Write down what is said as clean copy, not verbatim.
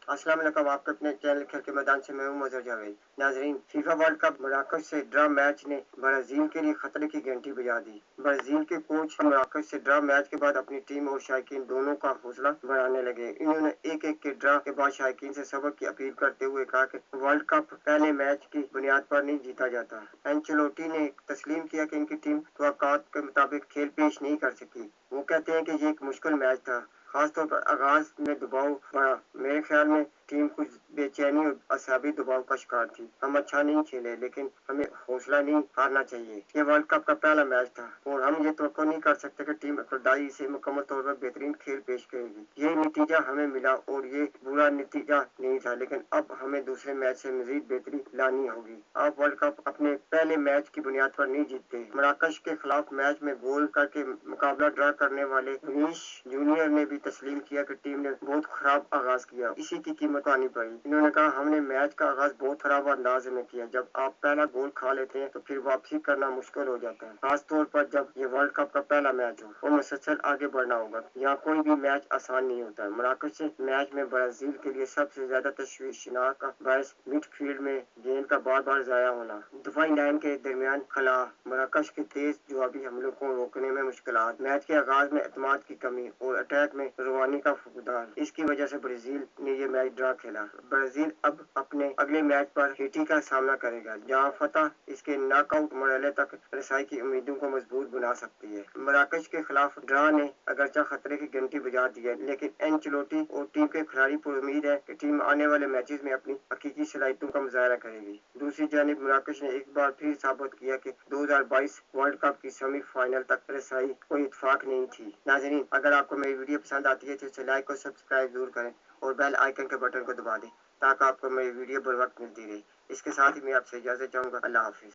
अस्सलाम वालेकुम, आपके अपने चैनल खेल के मैदान से मैं हूं मजहर जावेद। नाजरीन, फीफा वर्ल्ड कप मराकश से ड्रा मैच ने ब्राजील के लिए खतरे की घंटी बजा दी। ब्राजील के कोच मराकश से ड्रा मैच के बाद अपनी टीम और शायकीन दोनों का हौसला बढ़ाने लगे। इन्होंने एक एक के ड्रा के बाद शायकीन से सबक की अपील करते हुए कहा कि वर्ल्ड कप पहले मैच की बुनियाद पर नहीं जीता जाता। एंचेलोटी ने तस्लीम किया कि इनकी टीम तवक्कुआत के मुताबिक खेल पेश नहीं कर सकी। वो कहते हैं कि ये एक मुश्किल मैच था, खासतौर पर आगाज में दबाव बढ़ा। मेरे ख्याल में टीम कुछ बेचैनी और असाबी दबाव का शिकार थी। हम अच्छा नहीं खेले, लेकिन हमें हौसला नहीं हारना चाहिए। ये वर्ल्ड कप का पहला मैच था और हम ये तो नहीं कर सकते कि टीम खुदाई से मुकम्मल तौर पर बेहतरीन खेल पेश करेगी। ये नतीजा हमें मिला और ये बुरा नतीजा नहीं था, लेकिन अब हमें दूसरे मैच से मजीद बेहतरी लानी होगी। आप वर्ल्ड कप अपने पहले मैच की बुनियाद पर नहीं जीतते। मराकश के खिलाफ मैच में गोल करके मुकाबला ड्रा करने वाले विनीश जूनियर ने भी तस्लीम किया कि टीम ने बहुत खराब आगाज किया, इसी की कीमत आनी पड़ी। इन्होंने कहा, हमने मैच का आगाज बहुत खराब अंदाज में किया। जब आप पहला गोल खा लेते हैं तो फिर वापसी करना मुश्किल हो जाता है, खास तौर पर जब ये वर्ल्ड कप का पहला मैच हो और मुसलसल आगे बढ़ना होगा। यहाँ कोई भी मैच आसान नहीं होता। मराकश से मैच में ब्राजील के लिए सबसे ज्यादा तशवीशनाक का बायस मिडफील्ड में गेंद का बार बार जाया होना, दफाई लाइन के दरमियान खला, मराकश के तेज जवाबी हमलों को रोकने में मुश्किलात, मैच के आगाज में एतमाद की कमी और अटैक में रवानी का फुकदान। इसकी वजह से ब्राजील ने ये मैच ड्रा खेला। ब्राजील अब अपने अगले मैच पर हेटी का सामना करेगा, जहां फतह इसके नॉकआउट मरहले तक रसाई की उम्मीदों को मजबूत बना सकती है। मराकश के खिलाफ ड्रा ने अगरचा खतरे की घंटी बजा दी है, लेकिन एंचेलोटी और टीम के खिलाड़ी पर उम्मीद है कि टीम आने वाले मैचेस में अपनी हकीकी सलाहियतों का मुजाहरा करेगी। दूसरी जानिब मराकश ने एक बार फिर साबित किया कि 2022 वर्ल्ड कप की सेमीफाइनल तक रसाई कोई इत्तेफाक नहीं थी। नाजरीन, अगर आपको मेरी वीडियो पसंद आती है तो इसे लाइक और सब्सक्राइब जरूर करें और बेल आइकन के बटन को दबा दें ताकि आपको मेरी वीडियो बर वक्त मिलती रहे। इसके साथ ही मैं आपसे इजाजत चाहूंगा। अल्लाह हाफिज।